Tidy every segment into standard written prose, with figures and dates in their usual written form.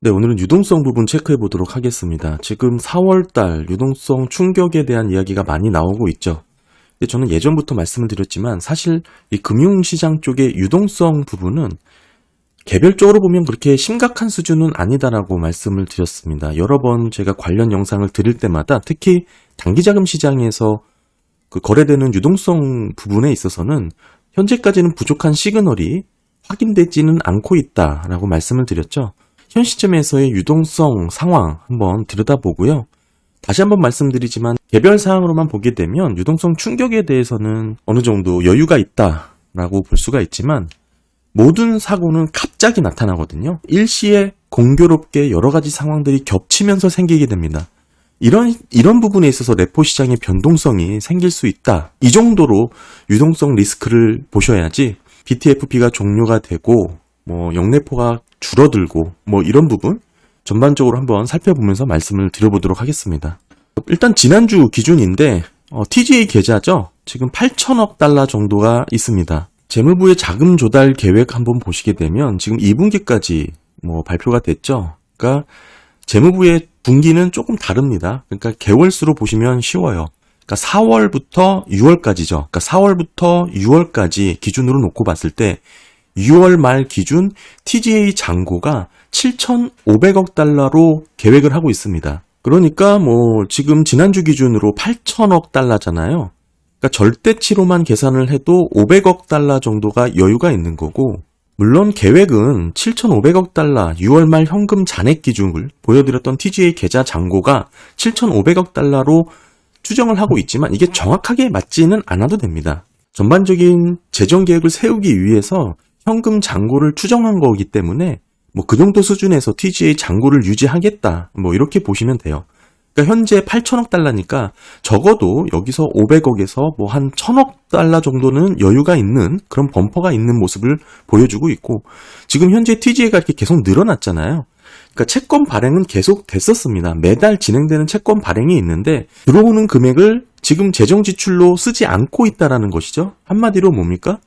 네, 오늘은 유동성 부분 체크해 보도록 하겠습니다. 지금 4월달 유동성 충격에 대한 이야기가 많이 나오고 있죠. 근데 저는 예전부터 말씀을 드렸지만 사실 이 금융시장 쪽의 유동성 부분은 개별적으로 보면 그렇게 심각한 수준은 아니다라고 말씀을 드렸습니다. 여러 번 제가 관련 영상을 드릴 때마다 특히 단기자금 시장에서 그 거래되는 유동성 부분에 있어서는 현재까지는 부족한 시그널이 확인되지는 않고 있다라고 말씀을 드렸죠. 현 시점에서의 유동성 상황 한번 들여다보고요. 다시 한번 말씀드리지만 개별 사항으로만 보게 되면 유동성 충격에 대해서는 어느 정도 여유가 있다라고 볼 수가 있지만 모든 사고는 갑자기 나타나거든요. 일시에 공교롭게 여러 가지 상황들이 겹치면서 생기게 됩니다. 이런 부분에 있어서 레포 시장의 변동성이 생길 수 있다. 이 정도로 유동성 리스크를 보셔야지 BTFP가 종료가 되고 영래포가 줄어들고 이런 부분 전반적으로 한번 살펴보면서 말씀을 드려보도록 하겠습니다. 일단 지난주 기준인데 TGA 계좌죠. 지금 8천억 달러 정도가 있습니다. 재무부의 자금 조달 계획 한번 보시게 되면 지금 2분기까지 발표가 됐죠. 그러니까 재무부의 분기는 조금 다릅니다. 그러니까 개월수로 보시면 쉬워요. 그러니까 4월부터 6월까지죠. 그러니까 4월부터 6월까지 기준으로 놓고 봤을 때 6월 말 기준 TGA 잔고가 7,500억 달러로 계획을 하고 있습니다. 그러니까 지금 지난주 기준으로 8천억 달러잖아요. 그러니까 절대치로만 계산을 해도 500억 달러 정도가 여유가 있는 거고, 물론 계획은 7,500억 달러 6월 말 현금 잔액 기준을 보여드렸던 TGA 계좌 잔고가 7,500억 달러로 추정을 하고 있지만 이게 정확하게 맞지는 않아도 됩니다. 전반적인 재정 계획을 세우기 위해서 현금 잔고를 추정한 거기 때문에 그 정도 수준에서 TGA 잔고를 유지하겠다 이렇게 보시면 돼요. 그러니까 현재 8천억 달러니까 적어도 여기서 500억에서 한 1,000억 달러 정도는 여유가 있는 그런 범퍼가 있는 모습을 보여주고 있고, 지금 현재 TGA가 이렇게 계속 늘어났잖아요. 그러니까 채권 발행은 계속 됐었습니다. 매달 진행되는 채권 발행이 있는데 들어오는 금액을 지금 재정 지출로 쓰지 않고 있다라는 것이죠. 한마디로 뭡니까?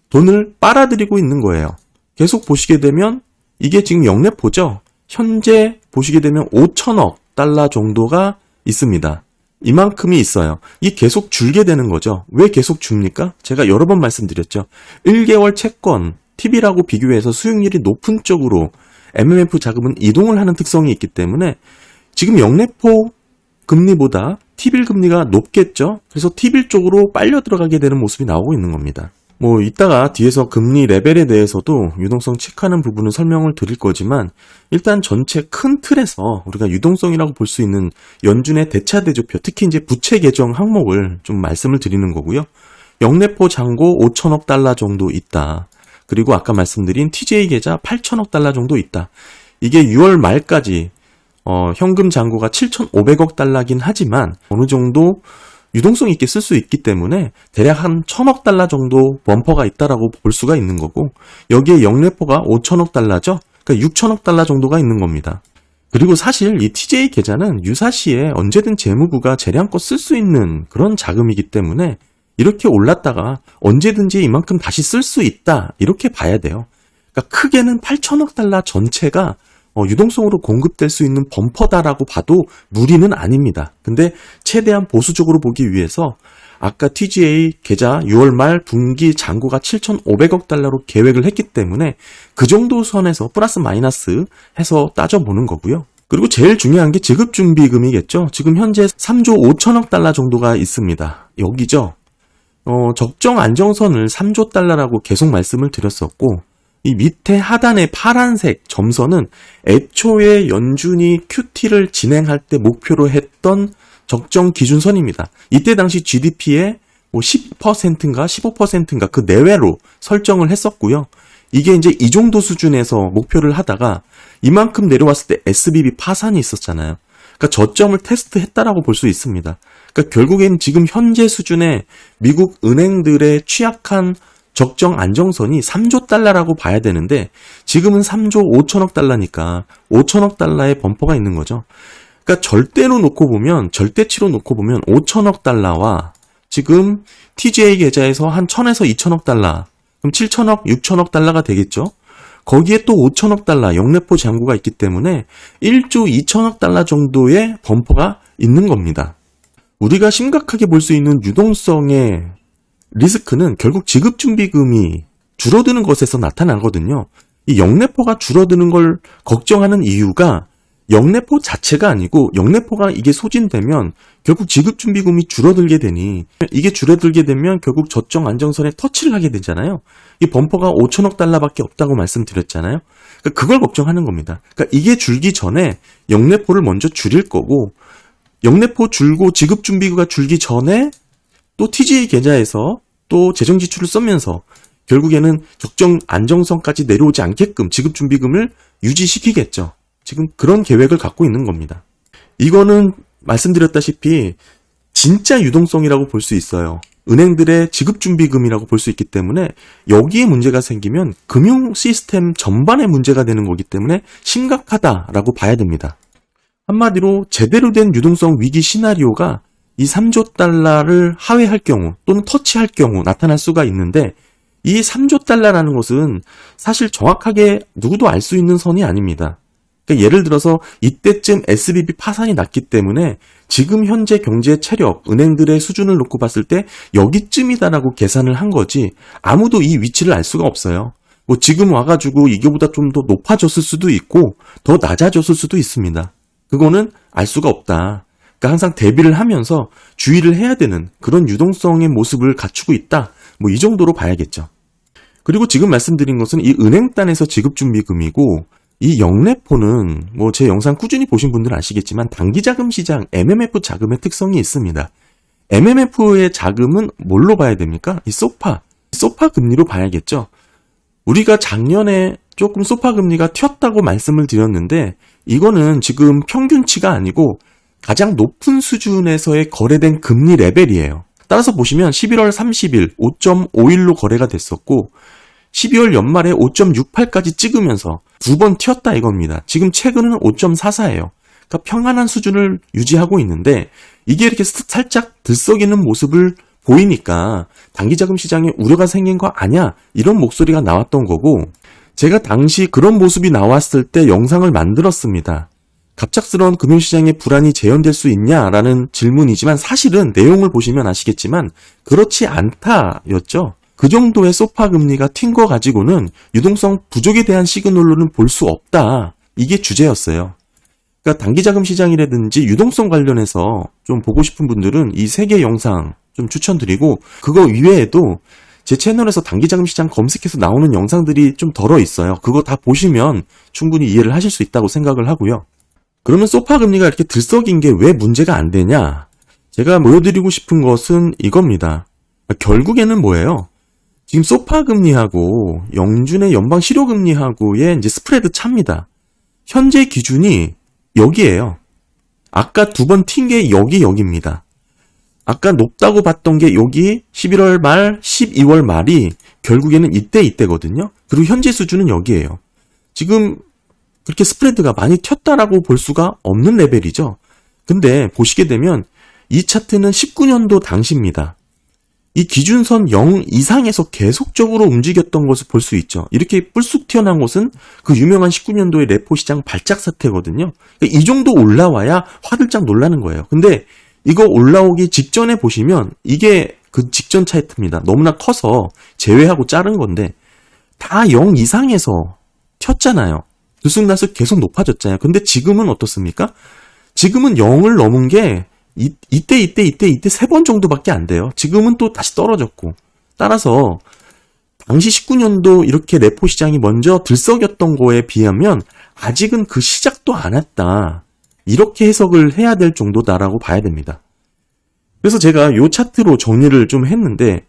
돈을 빨아들이고 있는 거예요. 계속 보시게 되면 이게 지금 영래포죠. 현재 보시게 되면 5천억 달러 정도가 있습니다. 이만큼이 있어요. 이게 계속 줄게 되는 거죠. 왜 계속 줍니까? 제가 여러 번 말씀드렸죠. 1개월 채권, TB라고 비교해서 수익률이 높은 쪽으로 MMF 자금은 이동을 하는 특성이 있기 때문에 지금 영래포 금리보다 T빌 금리가 높겠죠. 그래서 T빌 쪽으로 빨려 들어가게 되는 모습이 나오고 있는 겁니다. 이따가 뒤에서 금리 레벨에 대해서도 유동성 체크하는 부분을 설명을 드릴 거지만 일단 전체 큰 틀에서 우리가 유동성이라고 볼 수 있는 연준의 대차대조표, 특히 이제 부채 개정 항목을 좀 말씀을 드리는 거고요. 영래포 잔고 5천억 달러 정도 있다. 그리고 아까 말씀드린 TGA 계좌 8천억 달러 정도 있다. 이게 6월 말까지 현금 잔고가 7,500억 달러긴 하지만 어느 정도 유동성 있게 쓸 수 있기 때문에 대략 한 1,000억 달러 정도 범퍼가 있다라고 볼 수가 있는 거고, 여기에 영래포가 5천억 달러죠. 그러니까 6천억 달러 정도가 있는 겁니다. 그리고 사실 이 TGA 계좌는 유사시에 언제든 재무부가 재량껏 쓸 수 있는 그런 자금이기 때문에 이렇게 올랐다가 언제든지 이만큼 다시 쓸 수 있다 이렇게 봐야 돼요. 그러니까 크게는 8천억 달러 전체가 유동성으로 공급될 수 있는 범퍼다라고 봐도 무리는 아닙니다. 근데 최대한 보수적으로 보기 위해서 아까 TGA 계좌 6월 말 분기 잔고가 7,500억 달러로 계획을 했기 때문에 그 정도 선에서 플러스 마이너스 해서 따져보는 거고요. 그리고 제일 중요한 게 지급준비금이겠죠. 지금 현재 3조 5천억 달러 정도가 있습니다. 여기죠. 적정 안정선을 3조 달러라고 계속 말씀을 드렸었고, 이 밑에 하단의 파란색 점선은 애초에 연준이 QT를 진행할 때 목표로 했던 적정 기준선입니다. 이때 당시 GDP의 10%인가 15%인가 그 내외로 설정을 했었고요. 이게 이제 이 정도 수준에서 목표를 하다가 이만큼 내려왔을 때 SBB 파산이 있었잖아요. 그러니까 저점을 테스트했다라고 볼 수 있습니다. 그러니까 결국엔 지금 현재 수준의 미국 은행들의 취약한 적정 안정선이 3조 달러라고 봐야 되는데 지금은 3조 5천억 달러니까 5천억 달러의 범퍼가 있는 거죠. 그러니까 절대치로 놓고 보면 5천억 달러와 지금 TGA 계좌에서 한 1,000에서 2천억 달러, 그럼 7천억, 6천억 달러가 되겠죠. 거기에 또 5천억 달러 영래포 잔고가 있기 때문에 1조 2천억 달러 정도의 범퍼가 있는 겁니다. 우리가 심각하게 볼 수 있는 유동성의 리스크는 결국 지급준비금이 줄어드는 것에서 나타나거든요. 이 영래포가 줄어드는 걸 걱정하는 이유가 영래포 자체가 아니고 영래포가 이게 소진되면 결국 지급준비금이 줄어들게 되니 이게 줄어들게 되면 결국 저점 안정선에 터치를 하게 되잖아요. 이 범퍼가 5천억 달러밖에 없다고 말씀드렸잖아요. 그러니까 그걸 걱정하는 겁니다. 그러니까 이게 줄기 전에 영래포를 먼저 줄일 거고 영래포 줄고 지급준비가 줄기 전에 또 TGA 계좌에서 또 재정 지출을 쓰면서 결국에는 적정 안정성까지 내려오지 않게끔 지급준비금을 유지시키겠죠. 지금 그런 계획을 갖고 있는 겁니다. 이거는 말씀드렸다시피 진짜 유동성이라고 볼 수 있어요. 은행들의 지급준비금이라고 볼 수 있기 때문에 여기에 문제가 생기면 금융 시스템 전반에 문제가 되는 거기 때문에 심각하다라고 봐야 됩니다. 한마디로 제대로 된 유동성 위기 시나리오가 이 3조 달러를 하회할 경우 또는 터치할 경우 나타날 수가 있는데 이 3조 달러라는 것은 사실 정확하게 누구도 알 수 있는 선이 아닙니다. 그러니까 예를 들어서 이때쯤 SBB 파산이 났기 때문에 지금 현재 경제 체력, 은행들의 수준을 놓고 봤을 때 여기쯤이다라고 계산을 한 거지 아무도 이 위치를 알 수가 없어요. 뭐 지금 와가지고 이거보다 좀 더 높아졌을 수도 있고 더 낮아졌을 수도 있습니다. 그거는 알 수가 없다. 그러니까 항상 대비를 하면서 주의를 해야 되는 그런 유동성의 모습을 갖추고 있다. 뭐 이 정도로 봐야겠죠. 그리고 지금 말씀드린 것은 이 은행단에서 지급준비금이고 이 영래포는 뭐 제 영상 꾸준히 보신 분들은 아시겠지만 단기자금 시장 MMF 자금의 특성이 있습니다. MMF의 자금은 뭘로 봐야 됩니까? 이 소파 금리로 봐야겠죠. 우리가 작년에 조금 소파 금리가 튀었다고 말씀을 드렸는데 이거는 지금 평균치가 아니고 가장 높은 수준에서의 거래된 금리 레벨이에요. 따라서 보시면 11월 30일 5.51로 거래가 됐었고 12월 연말에 5.68까지 찍으면서 두 번 튀었다 이겁니다. 지금 최근은 5.44예요. 그러니까 평안한 수준을 유지하고 있는데 이게 이렇게 살짝 들썩이는 모습을 보이니까 단기자금 시장에 우려가 생긴 거 아니야? 이런 목소리가 나왔던 거고 제가 당시 그런 모습이 나왔을 때 영상을 만들었습니다. 갑작스러운 금융시장의 불안이 재현될 수 있냐라는 질문이지만 사실은 내용을 보시면 아시겠지만 그렇지 않다였죠. 그 정도의 소파 금리가 튄 거 가지고는 유동성 부족에 대한 시그널로는 볼 수 없다. 이게 주제였어요. 그러니까 단기자금 시장이라든지 유동성 관련해서 좀 보고 싶은 분들은 이 3개 영상 좀 추천드리고 그거 이외에도 제 채널에서 단기자금 시장 검색해서 나오는 영상들이 좀 덜어 있어요. 그거 다 보시면 충분히 이해를 하실 수 있다고 생각을 하고요. 그러면 소파 금리가 이렇게 들썩인 게 왜 문제가 안 되냐? 제가 보여드리고 싶은 것은 이겁니다. 결국에는 뭐예요? 지금 소파 금리하고 영준의 연방 실효 금리하고의 이제 스프레드 차입니다. 현재 기준이 여기예요. 아까 두 번 튄 게 여기입니다. 아까 높다고 봤던 게 여기 11월 말, 12월 말이 결국에는 이때거든요. 그리고 현재 수준은 여기예요. 지금 그렇게 스프레드가 많이 튀었다라고 볼 수가 없는 레벨이죠. 근데 보시게 되면 이 차트는 19년도 당시입니다. 이 기준선 0 이상에서 계속적으로 움직였던 것을 볼 수 있죠. 이렇게 뿔쑥 튀어나온 것은 그 유명한 19년도의 레포 시장 발작 사태거든요. 이 정도 올라와야 화들짝 놀라는 거예요. 근데 이거 올라오기 직전에 보시면 이게 그 직전 차트입니다. 너무나 커서 제외하고 자른 건데 다 0 이상에서 튀었잖아요. 들쑥날쑥 계속 높아졌잖아요. 근데 지금은 어떻습니까? 지금은 0을 넘은 게 이때 3번 정도밖에 안 돼요. 지금은 또 다시 떨어졌고. 따라서 당시 19년도 이렇게 레포 시장이 먼저 들썩였던 거에 비하면 아직은 그 시작도 안 했다. 이렇게 해석을 해야 될 정도다라고 봐야 됩니다. 그래서 제가 이 차트로 정리를 좀 했는데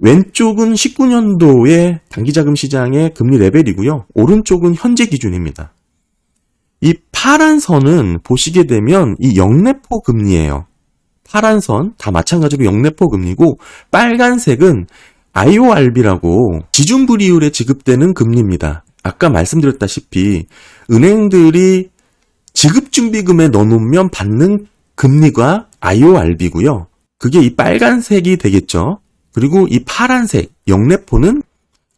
왼쪽은 19년도의 단기자금 시장의 금리 레벨이고요. 오른쪽은 현재 기준입니다. 이 파란 선은 보시게 되면 이 영래포 금리예요. 파란 선 다 마찬가지로 영래포 금리고 빨간색은 IORB라고 지중불이율에 지급되는 금리입니다. 아까 말씀드렸다시피 은행들이 지급준비금에 넣어놓으면 받는 금리가 IORB고요. 그게 이 빨간색이 되겠죠. 그리고 이 파란색 영래포는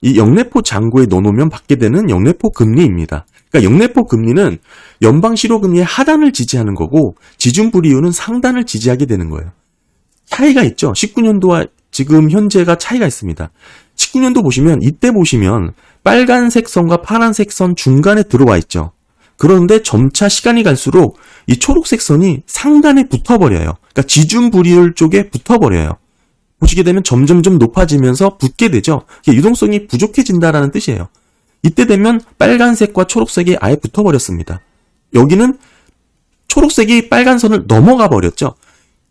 이 영래포 잔고에 넣어놓으면 받게 되는 영래포 금리입니다. 그러니까 영래포 금리는 연방실효금리의 하단을 지지하는 거고 지준불이율은 상단을 지지하게 되는 거예요. 차이가 있죠. 19년도와 지금 현재가 차이가 있습니다. 19년도 보시면 이때 보시면 빨간색 선과 파란색 선 중간에 들어와 있죠. 그런데 점차 시간이 갈수록 이 초록색 선이 상단에 붙어버려요. 그러니까 지준불이율 쪽에 붙어버려요. 보시게 되면 점점점 높아지면서 붙게 되죠. 유동성이 부족해진다라는 뜻이에요. 이때 되면 빨간색과 초록색이 아예 붙어버렸습니다. 여기는 초록색이 빨간 선을 넘어가 버렸죠.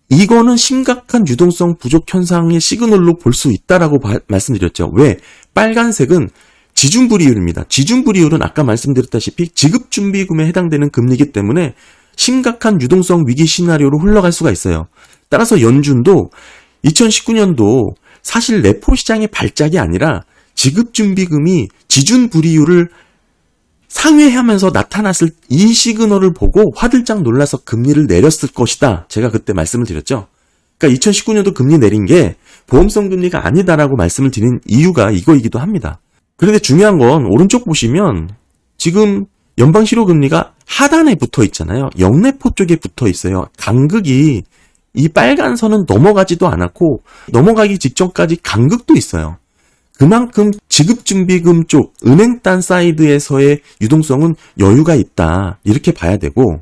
이거는 심각한 유동성 부족 현상의 시그널로 볼 수 있다라고 말씀드렸죠. 왜? 빨간색은 지준불이율입니다. 지준불이율은 아까 말씀드렸다시피 지급준비금에 해당되는 금리이기 때문에 심각한 유동성 위기 시나리오로 흘러갈 수가 있어요. 따라서 연준도 2019년도 사실 레포 시장의 발작이 아니라 지급준비금이 지준불이율을 상회하면서 나타났을 이 시그널을 보고 화들짝 놀라서 금리를 내렸을 것이다. 제가 그때 말씀을 드렸죠. 그러니까 2019년도 금리 내린 게 보험성 금리가 아니다라고 말씀을 드린 이유가 이거이기도 합니다. 그런데 중요한 건 오른쪽 보시면 지금 연방실효금리가 하단에 붙어 있잖아요. 영래포 쪽에 붙어 있어요. 간극이 이 빨간 선은 넘어가지도 않았고 넘어가기 직전까지 간극도 있어요. 그만큼 지급준비금 쪽 은행단 사이드에서의 유동성은 여유가 있다. 이렇게 봐야 되고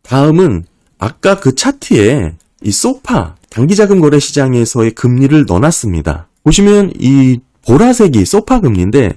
다음은 아까 그 차트에 이 소파 단기자금 거래 시장에서의 금리를 넣어놨습니다. 보시면 이 보라색이 소파 금리인데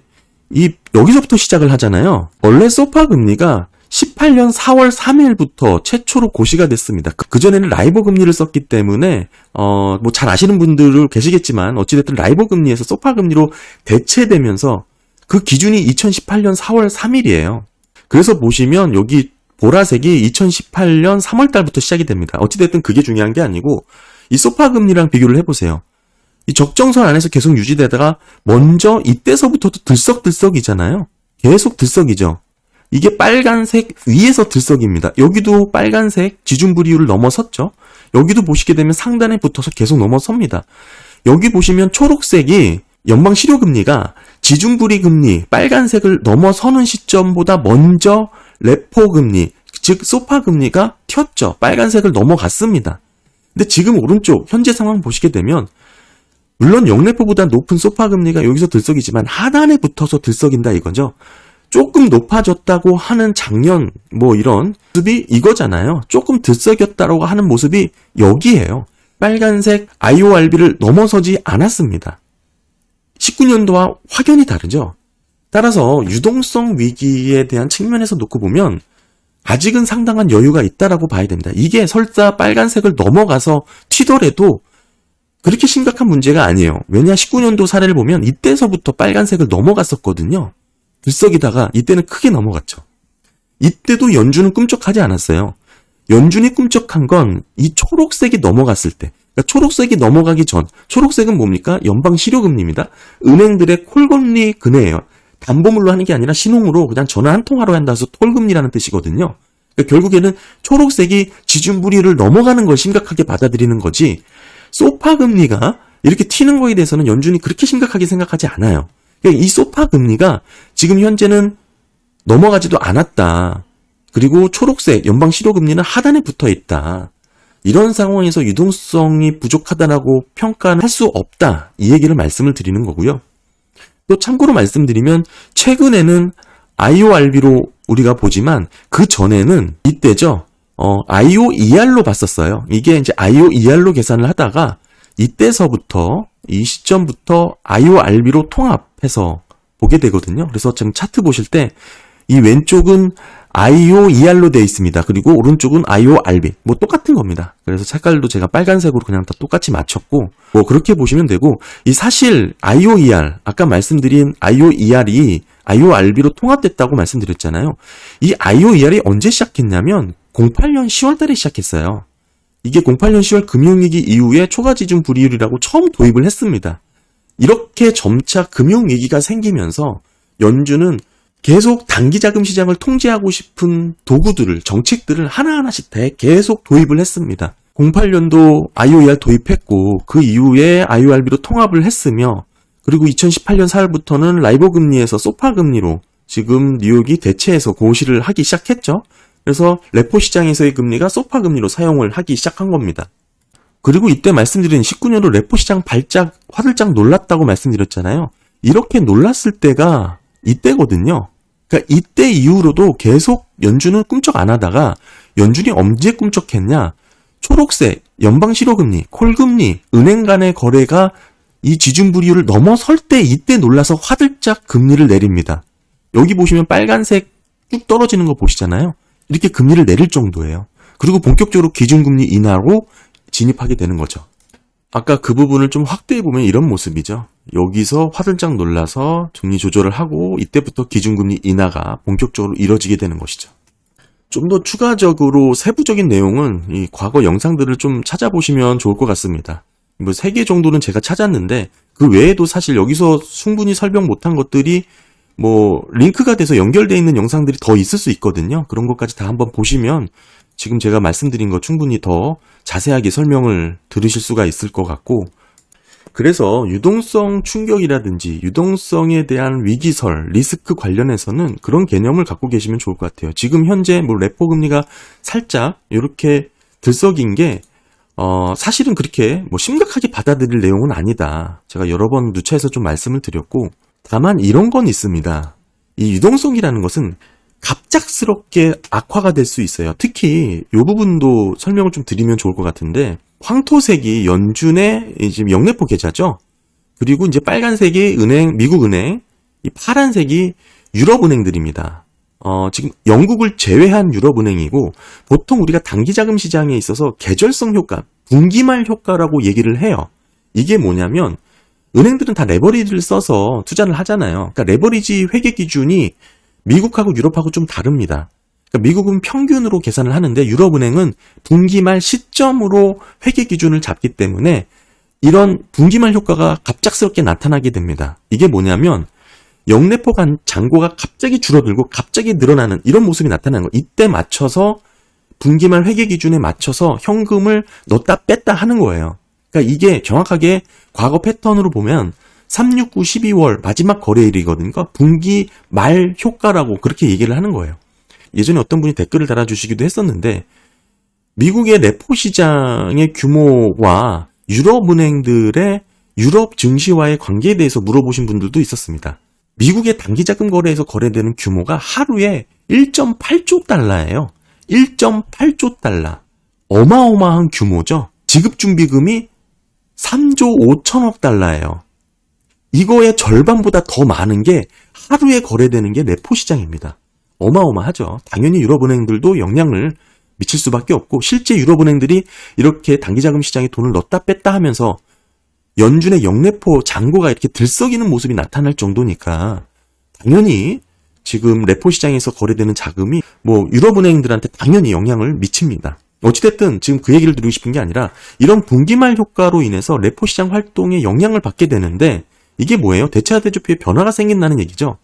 여기서부터 시작을 하잖아요. 원래 소파 금리가 18년 4월 3일부터 최초로 고시가 됐습니다. 그전에는 라이보 금리를 썼기 때문에 뭐 잘 아시는 분들 계시겠지만 어찌됐든 라이보 금리에서 소파 금리로 대체되면서 그 기준이 2018년 4월 3일이에요. 그래서 보시면 여기 보라색이 2018년 3월 달부터 시작이 됩니다. 어찌됐든 그게 중요한 게 아니고 이 소파 금리랑 비교를 해보세요. 이 적정선 안에서 계속 유지되다가 먼저 이때서부터도 들썩들썩이잖아요. 계속 들썩이죠. 이게 빨간색 위에서 들썩입니다. 여기도 빨간색 지준불이율을 넘어섰죠. 여기도 보시게 되면 상단에 붙어서 계속 넘어섭니다. 여기 보시면 초록색이 연방실효금리가 지준불이금리 빨간색을 넘어서는 시점보다 먼저 레포금리 즉 소파금리가 튀었죠. 빨간색을 넘어갔습니다. 근데 지금 오른쪽 현재 상황 보시게 되면 물론 영래포보다 높은 소파금리가 여기서 들썩이지만 하단에 붙어서 들썩인다 이거죠. 조금 높아졌다고 하는 작년 뭐 이런 모습이 이거잖아요. 조금 들썩였다고 하는 모습이 여기에요. 빨간색 IORB를 넘어서지 않았습니다. 19년도와 확연히 다르죠. 따라서 유동성 위기에 대한 측면에서 놓고 보면 아직은 상당한 여유가 있다라고 봐야 됩니다. 이게 설사 빨간색을 넘어가서 튀더라도 그렇게 심각한 문제가 아니에요. 왜냐 19년도 사례를 보면 이때서부터 빨간색을 넘어갔었거든요. 들썩이다가 이때는 크게 넘어갔죠. 이때도 연준은 꿈쩍하지 않았어요. 연준이 꿈쩍한 건 이 초록색이 넘어갔을 때. 그러니까 초록색이 넘어가기 전. 초록색은 뭡니까? 연방실효금리입니다. 은행들의 콜금리 근해예요. 담보물로 하는 게 아니라 신용으로 그냥 전화 한 통화로 한다 해서 톨금리라는 뜻이거든요. 그러니까 결국에는 초록색이 지준불이율을 넘어가는 걸 심각하게 받아들이는 거지 소파금리가 이렇게 튀는 거에 대해서는 연준이 그렇게 심각하게 생각하지 않아요. 그러니까 이 소파금리가 지금 현재는 넘어가지도 않았다. 그리고 초록색 연방실효금리는 하단에 붙어있다. 이런 상황에서 유동성이 부족하다라고 평가는 할 수 없다. 이 얘기를 말씀을 드리는 거고요. 또 참고로 말씀드리면 최근에는 IORB로 우리가 보지만 그 전에는 이때죠. IOER로 봤었어요. 이게 이제 IOER로 계산을 하다가 이때서부터 이 시점부터 IORB로 통합해서 보게 되거든요. 그래서 지금 차트 보실 때 이 왼쪽은 IOER로 되어 있습니다. 그리고 오른쪽은 IORB. 뭐 똑같은 겁니다. 그래서 색깔도 제가 빨간색으로 그냥 다 똑같이 맞췄고 뭐 그렇게 보시면 되고 이 사실 IOER 아까 말씀드린 IOER이 IORB로 통합됐다고 말씀드렸잖아요. 이 IOER이 언제 시작했냐면 08년 10월 달에 시작했어요. 이게 08년 10월 금융위기 이후에 초과지준 불이율이라고 처음 도입을 했습니다. 이렇게 점차 금융위기가 생기면서 연준은 계속 단기자금 시장을 통제하고 싶은 도구들을, 정책들을 하나하나씩 계속 도입을 했습니다. 08년도 IOER 도입했고 그 이후에 IORB로 통합을 했으며 그리고 2018년 4월부터는 라이보 금리에서 소파 금리로 지금 뉴욕이 대체해서 고시를 하기 시작했죠. 그래서 레포 시장에서의 금리가 소파 금리로 사용을 하기 시작한 겁니다. 그리고 이때 말씀드린 19년도 레포 시장 화들짝 놀랐다고 말씀드렸잖아요. 이렇게 놀랐을 때가 이때거든요. 그러니까 이때 이후로도 계속 연준은 꿈쩍 안 하다가 연준이 언제 꿈쩍했냐? 초록색 연방 실효금리, 콜금리, 은행 간의 거래가 이 지준부리율을 넘어설 때 이때 놀라서 화들짝 금리를 내립니다. 여기 보시면 빨간색 쭉 떨어지는 거 보시잖아요. 이렇게 금리를 내릴 정도예요. 그리고 본격적으로 기준금리 인하로 진입하게 되는 거죠. 아까 그 부분을 좀 확대해 보면 이런 모습이죠. 여기서 화들짝 놀라서 금리 조절을 하고 이때부터 기준금리 인하가 본격적으로 이뤄지게 되는 것이죠. 좀 더 추가적으로 세부적인 내용은 이 과거 영상들을 좀 찾아보시면 좋을 것 같습니다. 뭐 3개 정도는 제가 찾았는데 그 외에도 사실 여기서 충분히 설명 못한 것들이 뭐 링크가 돼서 연결되어 있는 영상들이 더 있을 수 있거든요. 그런 것까지 다 한번 보시면 지금 제가 말씀드린 거 충분히 더 자세하게 설명을 들으실 수가 있을 것 같고, 그래서 유동성 충격이라든지 유동성에 대한 위기설, 리스크 관련해서는 그런 개념을 갖고 계시면 좋을 것 같아요. 지금 현재 뭐 레포 금리가 살짝 이렇게 들썩인 게 사실은 그렇게 뭐 심각하게 받아들일 내용은 아니다. 제가 여러 번 누차해서 좀 말씀을 드렸고, 다만 이런 건 있습니다. 이 유동성이라는 것은 갑작스럽게 악화가 될 수 있어요. 특히 이 부분도 설명을 좀 드리면 좋을 것 같은데, 황토색이 연준의 지금 영래포 계좌죠. 그리고 이제 빨간색이 미국 은행, 이 파란색이 유럽 은행들입니다. 지금 영국을 제외한 유럽 은행이고, 보통 우리가 단기 자금 시장에 있어서 계절성 효과, 분기말 효과라고 얘기를 해요. 이게 뭐냐면 은행들은 다 레버리지를 써서 투자를 하잖아요. 그러니까 레버리지 회계 기준이 미국하고 유럽하고 좀 다릅니다. 그러니까 미국은 평균으로 계산을 하는데 유럽은행은 분기말 시점으로 회계 기준을 잡기 때문에 이런 분기말 효과가 갑작스럽게 나타나게 됩니다. 이게 뭐냐면 영래포 잔고가 갑자기 줄어들고 갑자기 늘어나는 이런 모습이 나타나는 거예요. 이때 맞춰서 분기말 회계 기준에 맞춰서 현금을 넣었다 뺐다 하는 거예요. 그러니까 이게 정확하게 과거 패턴으로 보면 3, 6, 9, 12월 마지막 거래일이거든요. 분기 말 효과라고 그렇게 얘기를 하는 거예요. 예전에 어떤 분이 댓글을 달아주시기도 했었는데, 미국의 레포 시장의 규모와 유럽은행들의 유럽 증시와의 관계에 대해서 물어보신 분들도 있었습니다. 미국의 단기자금 거래에서 거래되는 규모가 하루에 1.8조 달러예요. 1.8조 달러. 어마어마한 규모죠. 지급준비금이 3조 5천억 달러예요. 이거의 절반보다 더 많은 게 하루에 거래되는 게 레포 시장입니다. 어마어마하죠. 당연히 유럽은행들도 영향을 미칠 수밖에 없고, 실제 유럽은행들이 이렇게 단기자금 시장에 돈을 넣었다 뺐다 하면서 연준의 영래포 잔고가 이렇게 들썩이는 모습이 나타날 정도니까 당연히 지금 레포 시장에서 거래되는 자금이 뭐 유럽은행들한테 당연히 영향을 미칩니다. 어찌됐든 지금 그 얘기를 드리고 싶은 게 아니라 이런 분기말 효과로 인해서 레포 시장 활동에 영향을 받게 되는데, 이게 뭐예요? 대차 대조표에 변화가 생긴다는 얘기죠.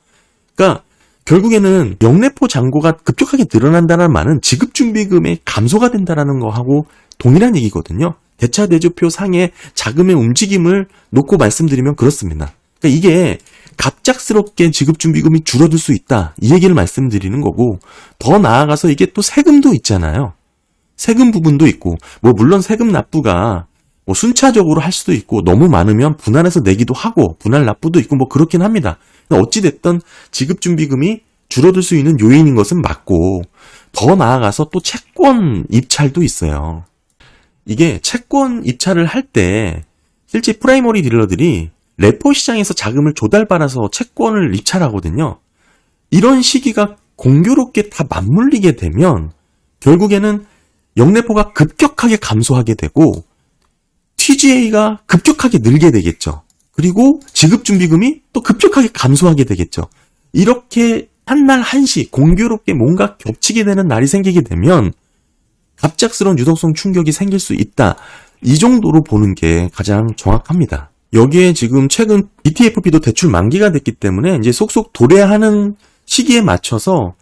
그러니까 결국에는 영래포 잔고가 급격하게 늘어난다는 말은 지급준비금의 감소가 된다는 거하고 동일한 얘기거든요. 대차 대조표 상의 자금의 움직임을 놓고 말씀드리면 그렇습니다. 그러니까 이게 갑작스럽게 지급준비금이 줄어들 수 있다, 이 얘기를 말씀드리는 거고, 더 나아가서 이게 또 세금도 있잖아요. 세금 부분도 있고, 뭐 물론 세금 납부가 뭐 순차적으로 할 수도 있고, 너무 많으면 분할해서 내기도 하고 분할 납부도 있고 뭐 그렇긴 합니다. 어찌됐든 지급준비금이 줄어들 수 있는 요인인 것은 맞고, 더 나아가서 또 채권 입찰도 있어요. 이게 채권 입찰을 할 때 실제 프라이머리 딜러들이 레포 시장에서 자금을 조달받아서 채권을 입찰하거든요. 이런 시기가 공교롭게 다 맞물리게 되면 결국에는 영래포가 급격하게 감소하게 되고 TGA가 급격하게 늘게 되겠죠. 그리고 지급준비금이 또 급격하게 감소하게 되겠죠. 이렇게 한날 한시 공교롭게 뭔가 겹치게 되는 날이 생기게 되면 갑작스러운 유동성 충격이 생길 수 있다. 이 정도로 보는 게 가장 정확합니다. 여기에 지금 최근 BTFP도 대출 만기가 됐기 때문에 이제 속속 도래하는 시기에 맞춰서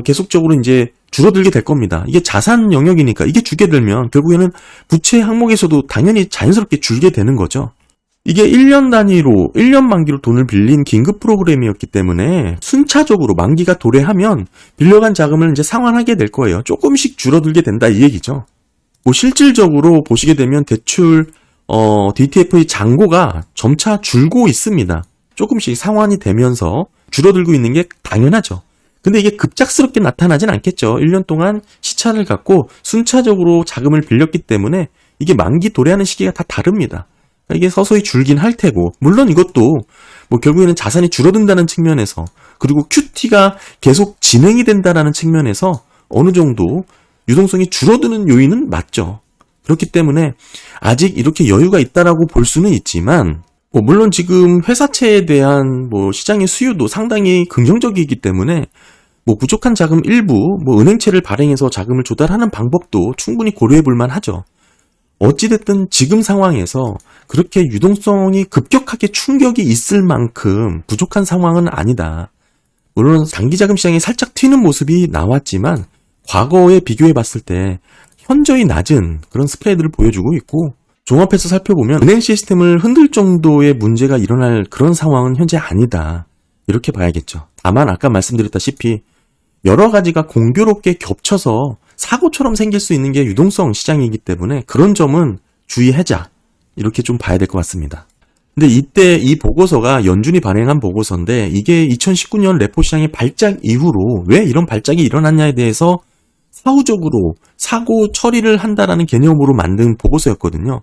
계속적으로 이제 줄어들게 될 겁니다. 이게 자산 영역이니까 이게 줄게 되면 결국에는 부채 항목에서도 당연히 자연스럽게 줄게 되는 거죠. 이게 1년 단위로 1년 만기로 돈을 빌린 긴급 프로그램이었기 때문에 순차적으로 만기가 도래하면 빌려간 자금을 이제 상환하게 될 거예요. 조금씩 줄어들게 된다 이 얘기죠. 뭐 실질적으로 보시게 되면 대출 DTF의 잔고가 점차 줄고 있습니다. 조금씩 상환이 되면서 줄어들고 있는 게 당연하죠. 근데 이게 급작스럽게 나타나진 않겠죠. 1년 동안 시차를 갖고 순차적으로 자금을 빌렸기 때문에 이게 만기 도래하는 시기가 다 다릅니다. 이게 서서히 줄긴 할 테고, 물론 이것도 뭐 결국에는 자산이 줄어든다는 측면에서, 그리고 QT가 계속 진행이 된다라는 측면에서 어느 정도 유동성이 줄어드는 요인은 맞죠. 그렇기 때문에 아직 이렇게 여유가 있다라고 볼 수는 있지만, 뭐 물론 지금 회사채에 대한 뭐 시장의 수요도 상당히 긍정적이기 때문에 뭐 부족한 자금 일부, 뭐 은행채를 발행해서 자금을 조달하는 방법도 충분히 고려해 볼 만하죠. 어찌됐든 지금 상황에서 그렇게 유동성이 급격하게 충격이 있을 만큼 부족한 상황은 아니다. 물론 장기자금 시장이 살짝 튀는 모습이 나왔지만 과거에 비교해 봤을 때 현저히 낮은 그런 스프레드를 보여주고 있고, 종합해서 살펴보면 은행 시스템을 흔들 정도의 문제가 일어날 그런 상황은 현재 아니다. 이렇게 봐야겠죠. 다만 아까 말씀드렸다시피 여러 가지가 공교롭게 겹쳐서 사고처럼 생길 수 있는 게 유동성 시장이기 때문에 그런 점은 주의하자. 이렇게 좀 봐야 될 것 같습니다. 근데 이때 이 보고서가 연준이 발행한 보고서인데, 이게 2019년 레포 시장의 발작 이후로 왜 이런 발작이 일어났냐에 대해서 사후적으로 사고 처리를 한다라는 개념으로 만든 보고서였거든요.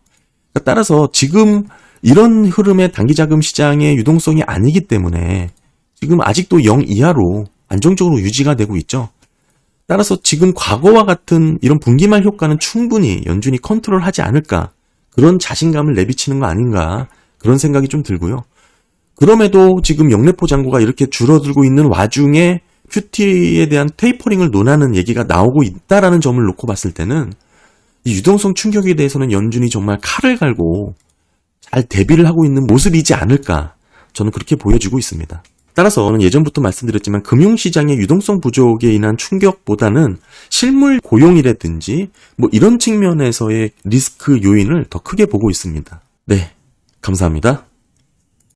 따라서 지금 이런 흐름의 단기자금 시장의 유동성이 아니기 때문에 지금 아직도 0 이하로 안정적으로 유지가 되고 있죠. 따라서 지금 과거와 같은 이런 분기말 효과는 충분히 연준이 컨트롤하지 않을까, 그런 자신감을 내비치는 거 아닌가, 그런 생각이 좀 들고요. 그럼에도 지금 영래포 잔고가 이렇게 줄어들고 있는 와중에 QT에 대한 테이퍼링을 논하는 얘기가 나오고 있다라는 점을 놓고 봤을 때는 이 유동성 충격에 대해서는 연준이 정말 칼을 갈고 잘 대비를 하고 있는 모습이지 않을까, 저는 그렇게 보여지고 있습니다. 따라서 예전부터 말씀드렸지만 금융시장의 유동성 부족에 인한 충격보다는 실물 고용이라든지 뭐 이런 측면에서의 리스크 요인을 더 크게 보고 있습니다. 네, 감사합니다.